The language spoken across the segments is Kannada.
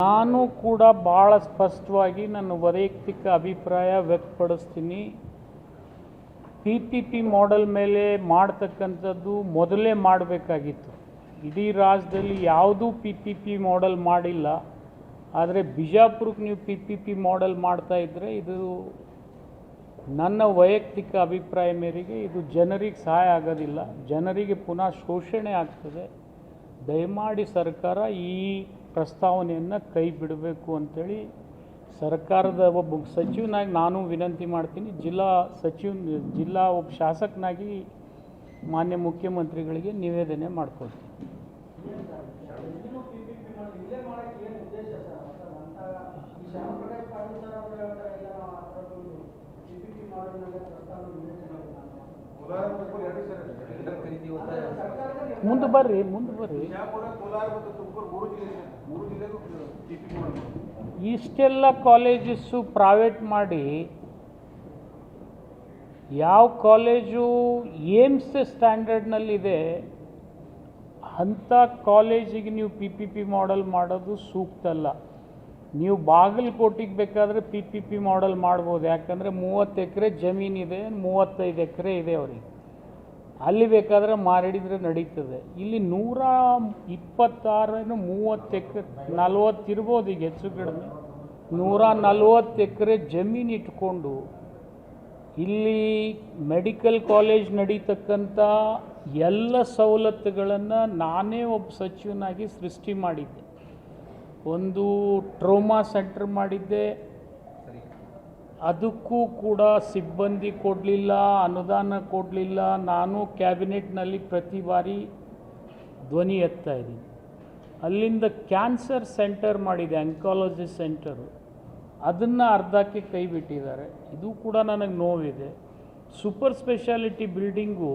ನಾನು ಕೂಡ ಭಾಳ ಸ್ಪಷ್ಟವಾಗಿ ನನ್ನ ವೈಯಕ್ತಿಕ ಅಭಿಪ್ರಾಯ ವ್ಯಕ್ತಪಡಿಸ್ತೀನಿ. PPP ಮಾಡೆಲ್ ಮೇಲೆ ಮಾಡ್ತಕ್ಕಂಥದ್ದು ಮೊದಲೇ ಮಾಡಬೇಕಾಗಿತ್ತು. ಇಡೀ ರಾಜ್ಯದಲ್ಲಿ ಯಾವುದೂ PPP ಮಾಡೆಲ್ ಮಾಡಿಲ್ಲ. ಆದರೆ ಬಿಜಾಪುರಕ್ಕೆ ನೀವು PPP ಮಾಡೆಲ್ ಮಾಡ್ತಾಯಿದ್ರೆ ಇದು ನನ್ನ ವೈಯಕ್ತಿಕ ಅಭಿಪ್ರಾಯ ಮೇರೆಗೆ ಇದು ಜನರಿಗೆ ಸಹಾಯ ಆಗೋದಿಲ್ಲ, ಜನರಿಗೆ ಪುನಃ ಶೋಷಣೆ ಆಗ್ತದೆ. ದಯಮಾಡಿ ಸರ್ಕಾರ ಈ ಪ್ರಸ್ತಾವನೆಯನ್ನು ಕೈ ಬಿಡಬೇಕು ಅಂಥೇಳಿ ಸರ್ಕಾರದ ಒಬ್ಬ ಸಚಿವನಾಗಿ ನಾನು ವಿನಂತಿ ಮಾಡ್ತೀನಿ. ಜಿಲ್ಲಾ ಒಬ್ಬ ಶಾಸಕನಾಗಿ ಮಾನ್ಯ ಮುಖ್ಯಮಂತ್ರಿಗಳಿಗೆ ನಿವೇದನೆ ಮಾಡ್ಕೊಳ್ತೀನಿ. ಮುಂದೆ ಬರ್ರಿ. ಇಷ್ಟೆಲ್ಲ ಕಾಲೇಜಸ್ಸು ಪ್ರೈವೇಟ್ ಮಾಡಿ ಯಾವ ಕಾಲೇಜು ಏಮ್ಸ್ ಸ್ಟ್ಯಾಂಡರ್ಡ್ನಲ್ಲಿದೆ ಅಂಥ ಕಾಲೇಜಿಗೆ ನೀವು PPP ಮಾಡೆಲ್ ಮಾಡೋದು ಸೂಕ್ತ ಅಲ್ಲ. ನೀವು ಬಾಗಲಕೋಟೆಗೆ ಬೇಕಾದರೆ PPP ಮಾಡೆಲ್ ಮಾಡ್ಬೋದು. ಯಾಕಂದರೆ 30 ಎಕರೆ ಜಮೀನಿದೆ, 35 ಎಕರೆ ಇದೆ ಅವರಿಗೆ. ಅಲ್ಲಿ ಬೇಕಾದರೆ ಮಾರಿಡಿದ್ರೆ ನಡೀತದೆ. ಇಲ್ಲಿ 126 30 ಎಕರೆ 40 ಇರ್ಬೋದು, ಈಗ ಹೆಚ್ಚು ಕಡಿಮೆ 140 ಎಕರೆ ಜಮೀನು ಇಟ್ಕೊಂಡು ಇಲ್ಲಿ ಮೆಡಿಕಲ್ ಕಾಲೇಜ್ ನಡೀತಕ್ಕಂಥ ಎಲ್ಲ ಸವಲತ್ತುಗಳನ್ನು ನಾನೇ ಒಬ್ಬ ಸಚಿವನಾಗಿ ಸೃಷ್ಟಿ ಮಾಡಿದ್ದೆ. ಒಂದು ಟ್ರೋಮಾ ಸೆಂಟರ್ ಮಾಡಿದ್ದೆ, ಅದಕ್ಕೂ ಕೂಡ ಸಿಬ್ಬಂದಿ ಕೊಡಲಿಲ್ಲ, ಅನುದಾನ ಕೊಡಲಿಲ್ಲ. ನಾನು ಕ್ಯಾಬಿನೆಟ್ನಲ್ಲಿ ಪ್ರತಿ ಬಾರಿ ಧ್ವನಿ ಎತ್ತಾ ಇದ್ದೀನಿ. ಅಲ್ಲಿಂದ ಕ್ಯಾನ್ಸರ್ ಸೆಂಟರ್ ಮಾಡಿದೆ, ಆಂಕಾಲಜಿ ಸೆಂಟರು, ಅದನ್ನು ಅರ್ಧಕ್ಕೆ ಕೈ ಬಿಟ್ಟಿದ್ದಾರೆ. ಇದು ಕೂಡ ನನಗೆ ನೋವಿದೆ. ಸೂಪರ್ ಸ್ಪೆಷಾಲಿಟಿ ಬಿಲ್ಡಿಂಗು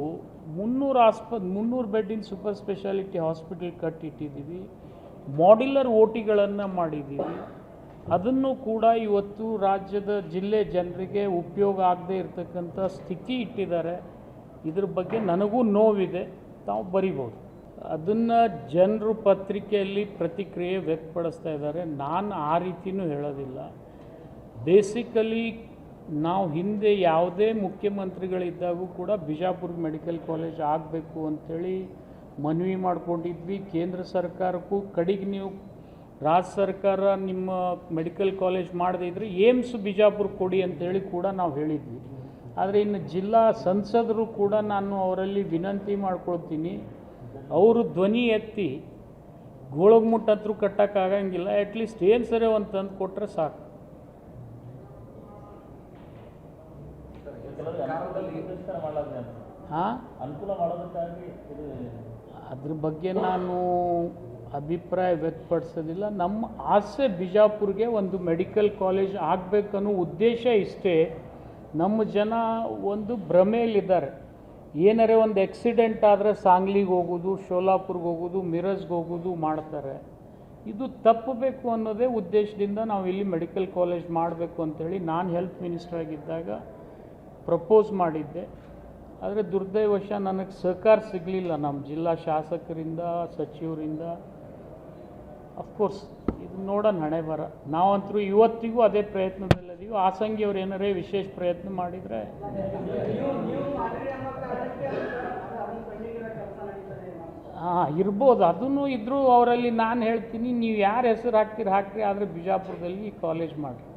300 ಬೆಡ್ಡಿನ ಸೂಪರ್ ಸ್ಪೆಷಾಲಿಟಿ ಹಾಸ್ಪಿಟಲ್ ಕಟ್ಟಿಟ್ಟಿದ್ದೀವಿ. ಮಾಡ್ಯುಲರ್ OTಗಳನ್ನು ಮಾಡಿದ್ದೀವಿ. ಅದನ್ನು ಕೂಡ ಇವತ್ತು ರಾಜ್ಯದ ಜಿಲ್ಲೆ ಜನರಿಗೆ ಉಪಯೋಗ ಆಗದೆ ಇರತಕ್ಕಂಥ ಸ್ಥಿತಿ ಇಟ್ಟಿದ್ದಾರೆ. ಇದ್ರ ಬಗ್ಗೆ ನನಗೂ ನೋವಿದೆ, ತಾವು ಬರಿಬೋದು. ಅದನ್ನು ಜನರು ಪತ್ರಿಕೆಯಲ್ಲಿ ಪ್ರತಿಕ್ರಿಯೆ ವ್ಯಕ್ತಪಡಿಸ್ತಾ ಇದ್ದಾರೆ. ನಾನು ಆ ರೀತಿಯೂ ಹೇಳೋದಿಲ್ಲ. ಬೇಸಿಕಲಿ ನಾವು ಹಿಂದೆ ಯಾವುದೇ ಮುಖ್ಯಮಂತ್ರಿಗಳಿದ್ದಾಗೂ ಕೂಡ ಬಿಜಾಪುರ ಮೆಡಿಕಲ್ ಕಾಲೇಜ್ ಆಗಬೇಕು ಅಂಥೇಳಿ ಮನವಿ ಮಾಡ್ಕೊಂಡಿದ್ವಿ ಕೇಂದ್ರ ಸರ್ಕಾರಕ್ಕೂ. ಕಡೆಗೆ ನೀವು ರಾಜ್ಯ ಸರ್ಕಾರ ನಿಮ್ಮ ಮೆಡಿಕಲ್ ಕಾಲೇಜ್ ಮಾಡದೇ ಇದ್ದರೆ ಏಮ್ಸ್ ಬಿಜಾಪುರ ಕೊಡಿ ಅಂಥೇಳಿ ಕೂಡ ನಾವು ಹೇಳಿದ್ವಿ. ಆದರೆ ಇನ್ನು ಜಿಲ್ಲಾ ಸಂಸದರು ಕೂಡ ನಾನು ಅವರಲ್ಲಿ ವಿನಂತಿ ಮಾಡ್ಕೊಳ್ತೀನಿ, ಅವರು ಧ್ವನಿ ಎತ್ತಿ ಗೋಳಗುಮುಟ್ಟ ಹತ್ರ ಕಟ್ಟೋಕ್ಕಾಗಂಗಿಲ್ಲ, ಅಟ್ಲೀಸ್ಟ್ ಏನು ಸರಿ ಒಂದು ತಂದು ಕೊಟ್ಟರೆ ಸಾಕು. ಅದ್ರ ಬಗ್ಗೆ ನಾನು ಅಭಿಪ್ರಾಯ ವ್ಯಕ್ತಪಡಿಸೋದಿಲ್ಲ. ನಮ್ಮ ಆಸೆ ಬಿಜಾಪುರ್ಗೆ ಒಂದು ಮೆಡಿಕಲ್ ಕಾಲೇಜ್ ಆಗಬೇಕನ್ನೋ ಉದ್ದೇಶ ಇಷ್ಟೇ. ನಮ್ಮ ಜನ ಒಂದು ಭ್ರಮೆಯಲ್ಲಿದ್ದಾರೆ. ಏನಾರೇ ಒಂದು ಆಕ್ಸಿಡೆಂಟ್ ಆದರೆ ಸಾಂಗ್ಲಿಗೆ ಹೋಗೋದು, ಶೋಲಾಪುರ್ಗೆ ಹೋಗೋದು, ಮಿರಜ್ಗೆ ಹೋಗೋದು ಮಾಡ್ತಾರೆ. ಇದು ತಪ್ಪಬೇಕು ಅನ್ನೋದೇ ಉದ್ದೇಶದಿಂದ ನಾವು ಇಲ್ಲಿ ಮೆಡಿಕಲ್ ಕಾಲೇಜ್ ಮಾಡಬೇಕು ಅಂಥೇಳಿ ನಾನು ಹೆಲ್ತ್ ಮಿನಿಸ್ಟರ್ ಆಗಿದ್ದಾಗ ಪ್ರಪೋಸ್ ಮಾಡಿದ್ದೆ. ಆದರೆ ದುರ್ದೈವಶ ನನಗೆ ಸಹಕಾರ ಸಿಗಲಿಲ್ಲ ನಮ್ಮ ಜಿಲ್ಲಾ ಶಾಸಕರಿಂದ, ಸಚಿವರಿಂದ. ಅಫ್ಕೋರ್ಸ್ ಇದು ನೋಡೋಣ, ಹಣೆ ಬರ. ನಾವಂತರೂ ಇವತ್ತಿಗೂ ಅದೇ ಪ್ರಯತ್ನದಲ್ಲಿದ್ದೀವಿ. ಆಸಂಗಿಯವ್ರು ಏನಾರೇ ವಿಶೇಷ ಪ್ರಯತ್ನ ಮಾಡಿದರೆ ಇರ್ಬೋದು, ಅದನ್ನು ಇದ್ದರೂ ಅವರಲ್ಲಿ ನಾನು ಹೇಳ್ತೀನಿ, ನೀವು ಯಾರು ಹೆಸರು ಹಾಕ್ರಿ, ಆದರೆ ಬಿಜಾಪುರದಲ್ಲಿ ಕಾಲೇಜ್ ಮಾಡಿರಿ.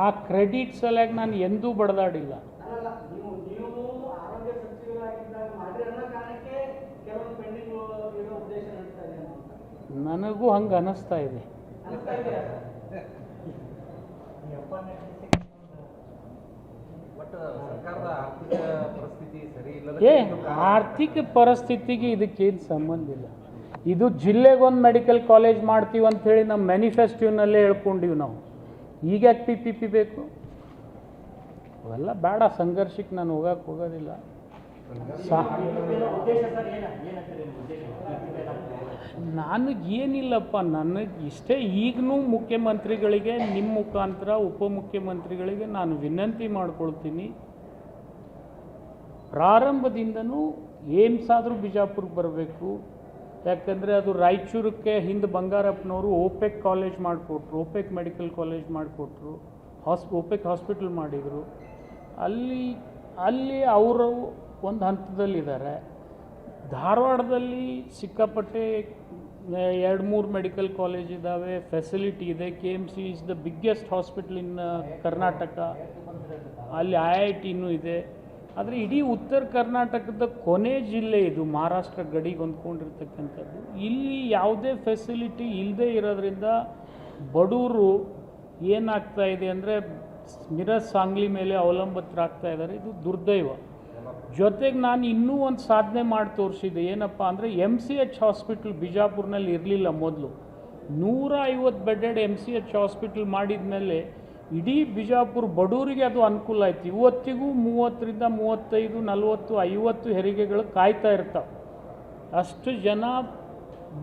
ಆ ಕ್ರೆಡಿಟ್ ಸಲುವಾಗಿ ನಾನು ಎಂದೂ ಬಡದಾಡಿಲ್ಲ. ನನಗೂ ಹಂಗೆ ಅನ್ನಿಸ್ತಾ ಇದೆ. ಆರ್ಥಿಕ ಪರಿಸ್ಥಿತಿಗೆ ಇದಕ್ಕೇನು ಸಂಬಂಧ ಇಲ್ಲ. ಇದು ಜಿಲ್ಲೆಗೊಂದು ಮೆಡಿಕಲ್ ಕಾಲೇಜ್ ಮಾಡ್ತೀವಿ ಅಂಥೇಳಿ ನಮ್ಮ ಮ್ಯಾನಿಫೆಸ್ಟೋನಲ್ಲೇ ಹೇಳ್ಕೊಂಡಿವಿ ನಾವು. ಈಗ ಯಾಕೆ PPP ಬೇಕು? ಅವೆಲ್ಲ ಬೇಡ. ಸಂಘರ್ಷಕ್ಕೆ ನಾನು ಹೋಗೋದಿಲ್ಲ. ನಾನು ಏನಿಲ್ಲಪ್ಪ, ನನಗೆ ಇಷ್ಟೇ. ಈಗಲೂ ಮುಖ್ಯಮಂತ್ರಿಗಳಿಗೆ ನಿಮ್ಮ ಮುಖಾಂತರ ಉಪಮುಖ್ಯಮಂತ್ರಿಗಳಿಗೆ ನಾನು ವಿನಂತಿ ಮಾಡ್ಕೊಳ್ತೀನಿ, ಪ್ರಾರಂಭದಿಂದನೂ ಏಮ್ಸ್ ಆದರೂ ಬಿಜಾಪುರಕ್ಕೆ ಬರಬೇಕು. ಯಾಕಂದರೆ ಅದು ರಾಯಚೂರಕ್ಕೆ ಹಿಂದೆ ಬಂಗಾರಪ್ಪನವರು ಓಪೆಕ್ ಕಾಲೇಜ್ ಮಾಡಿಕೊಟ್ರು, ಓಪೆಕ್ ಮೆಡಿಕಲ್ ಕಾಲೇಜ್ ಮಾಡಿಕೊಟ್ರು, ಓಪೆಕ್ ಹಾಸ್ಪಿಟಲ್ ಮಾಡಿದರು. ಅಲ್ಲಿ ಅವರು ಒಂದು ಹಂತದಲ್ಲಿದ್ದಾರೆ. ಧಾರವಾಡದಲ್ಲಿ ಸಿಕ್ಕಾಪಟ್ಟೆ 2-3 ಮೆಡಿಕಲ್ ಕಾಲೇಜ್ ಇದ್ದಾವೆ, ಫೆಸಿಲಿಟಿ ಇದೆ. KMC is the biggest hospital ಇನ್ ಕರ್ನಾಟಕ. ಅಲ್ಲಿ IITನೂ ಇದೆ. ಆದರೆ ಇಡೀ ಉತ್ತರ ಕರ್ನಾಟಕದ ಕೊನೆ ಜಿಲ್ಲೆ ಇದು, ಮಹಾರಾಷ್ಟ್ರ ಗಡಿಗೆ ಹೊಂದ್ಕೊಂಡಿರ್ತಕ್ಕಂಥದ್ದು. ಇಲ್ಲಿ ಯಾವುದೇ ಫೆಸಿಲಿಟಿ ಇಲ್ಲದೆ ಇರೋದ್ರಿಂದ ಬಡವರು ಏನಾಗ್ತಾ ಇದೆ ಅಂದರೆ ಮಿರಜ್ ಸಾಂಗ್ಲಿ ಮೇಲೆ ಅವಲಂಬಿತರಾಗ್ತಾ ಇದ್ದಾರೆ. ಇದು ದುರ್ದೈವ. ಜೊತೆಗೆ ನಾನು ಇನ್ನೂ ಒಂದು ಸಾಧನೆ ಮಾಡಿ ತೋರಿಸಿದೆ. ಏನಪ್ಪ ಅಂದರೆ MCH ಹಾಸ್ಪಿಟ್ಲ್ ಬಿಜಾಪುರ್ನಲ್ಲಿ ಇರಲಿಲ್ಲ ಮೊದಲು. 150 ಬೆಡ್ಡೆಡ್ MCH ಹಾಸ್ಪಿಟ್ಲ್ ಮಾಡಿದ ಮೇಲೆ ಇಡೀ ಬಿಜಾಪುರ ಬಡವರಿಗೆ ಅದು ಅನುಕೂಲ ಆಯ್ತು. ಇವತ್ತಿಗೂ 30ರಿಂದ 35, 40, 50 ಹೆರಿಗೆಗಳು ಕಾಯ್ತಾ ಇರ್ತಾವೆ. ಅಷ್ಟು ಜನ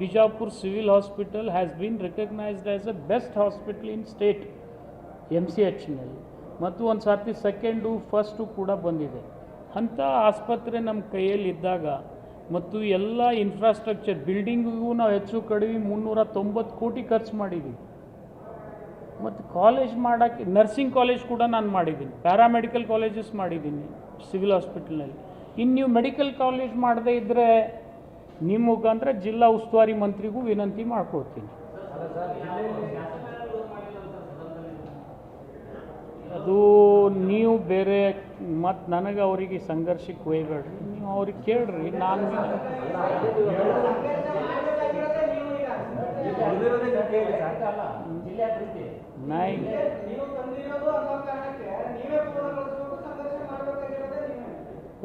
Bijapur civil hospital has been recognised as a best hospital in state MCHನಲ್ಲಿ. ಮತ್ತು ಒಂದು ಸರ್ತಿ ಸೆಕೆಂಡು ಫಸ್ಟು ಕೂಡ ಬಂದಿದೆ. ಅಂಥ ಆಸ್ಪತ್ರೆ ನಮ್ಮ ಕೈಯಲ್ಲಿ ಇದ್ದಾಗ ಮತ್ತು ಎಲ್ಲ ಇನ್ಫ್ರಾಸ್ಟ್ರಕ್ಚರ್ ಬಿಲ್ಡಿಂಗಿಗೂ ನಾವು ಹೆಚ್ಚು ಕಡಿಮೆ 390 ಕೋಟಿ ಖರ್ಚು ಮಾಡಿದ್ದೀವಿ. ಮತ್ತು ಕಾಲೇಜ್ ಮಾಡೋಕ್ಕೆ ನರ್ಸಿಂಗ್ ಕಾಲೇಜ್ ಕೂಡ ನಾನು ಮಾಡಿದ್ದೀನಿ, ಪ್ಯಾರಾಮೆಡಿಕಲ್ ಕಾಲೇಜಸ್ ಮಾಡಿದ್ದೀನಿ ಸಿವಿಲ್ ಹಾಸ್ಪಿಟಲ್ನಲ್ಲಿ. ಇನ್ನು ನೀವು ಮೆಡಿಕಲ್ ಕಾಲೇಜ್ ಮಾಡದೇ ಇದ್ದರೆ ನಿಮ್ಮ ಮುಖಾಂತರ ಜಿಲ್ಲಾ ಉಸ್ತುವಾರಿ ಮಂತ್ರಿಗೂ ವಿನಂತಿ ಮಾಡ್ಕೊಳ್ತೀನಿ. ಅದು ನೀವು ಬೇರೆ ಮತ್ತು ನನಗೆ ಅವರಿಗೆ ಸಂಘರ್ಷಕ್ಕೆ ಒಯ್ಬೇಡ್ರಿ, ನೀವು ಅವ್ರಿಗೆ ಕೇಳ್ರಿ. ನಾನು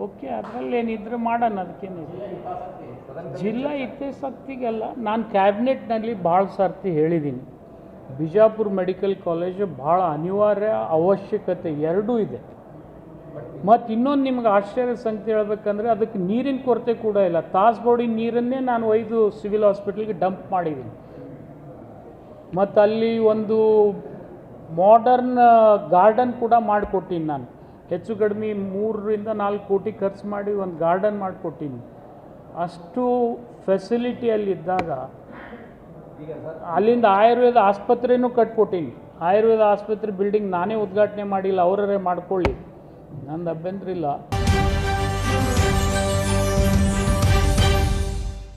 ಓಕೆ, ಅದರಲ್ಲೇನಿದ್ರೆ ಮಾಡೋಣ, ಅದಕ್ಕೇನಿದೆ. ಜಿಲ್ಲಾ ಹಿತಾಸಕ್ತಿಗೆಲ್ಲ ನಾನು ಕ್ಯಾಬಿನೆಟ್ನಲ್ಲಿ ಭಾಳ ಸರ್ತಿ ಹೇಳಿದ್ದೀನಿ, ಬಿಜಾಪುರ ಮೆಡಿಕಲ್ ಕಾಲೇಜು ಭಾಳ ಅನಿವಾರ್ಯ, ಅವಶ್ಯಕತೆ ಎರಡೂ ಇದೆ. ಮತ್ತು ಇನ್ನೊಂದು ನಿಮ್ಗೆ ಆಶ್ಚರ್ಯ ಸಂಗತಿ ಹೇಳ್ಬೇಕಂದ್ರೆ ಅದಕ್ಕೆ ನೀರಿನ ಕೊರತೆ ಕೂಡ ಇಲ್ಲ. ತಾಸ್ಬೋಡಿ ನೀರನ್ನೇ ನಾನು ಒಯ್ದು ಸಿವಿಲ್ ಹಾಸ್ಪಿಟ್ಲಿಗೆ ಡಂಪ್ ಮಾಡಿದ್ದೀನಿ. ಮತ್ತು ಅಲ್ಲಿ ಒಂದು ಮಾಡರ್ನ್ ಗಾರ್ಡನ್ ಕೂಡ ಮಾಡಿಕೊಟ್ಟೀನಿ ನಾನು. ಹೆಚ್ಚು ಕಡಿಮೆ 3ರಿಂದ 4 ಕೋಟಿ ಖರ್ಚು ಮಾಡಿ ಒಂದು ಗಾರ್ಡನ್ ಮಾಡಿಕೊಟ್ಟೀನಿ. ಅಷ್ಟು ಫೆಸಿಲಿಟಿಯಲ್ಲಿದ್ದಾಗ ಅಲ್ಲಿಂದ ಆಯುರ್ವೇದ ಆಸ್ಪತ್ರೆನೂ ಕಟ್ಕೊಟ್ಟೀನಿ. ಆಯುರ್ವೇದ ಆಸ್ಪತ್ರೆ ಬಿಲ್ಡಿಂಗ್ ನಾನೇ ಉದ್ಘಾಟನೆ ಮಾಡಿಲ್ಲ, ಅವರೇ ಮಾಡ್ಕೊಳ್ಳಿ, ನಂದು ಅಭ್ಯಂತರ ಇಲ್ಲ.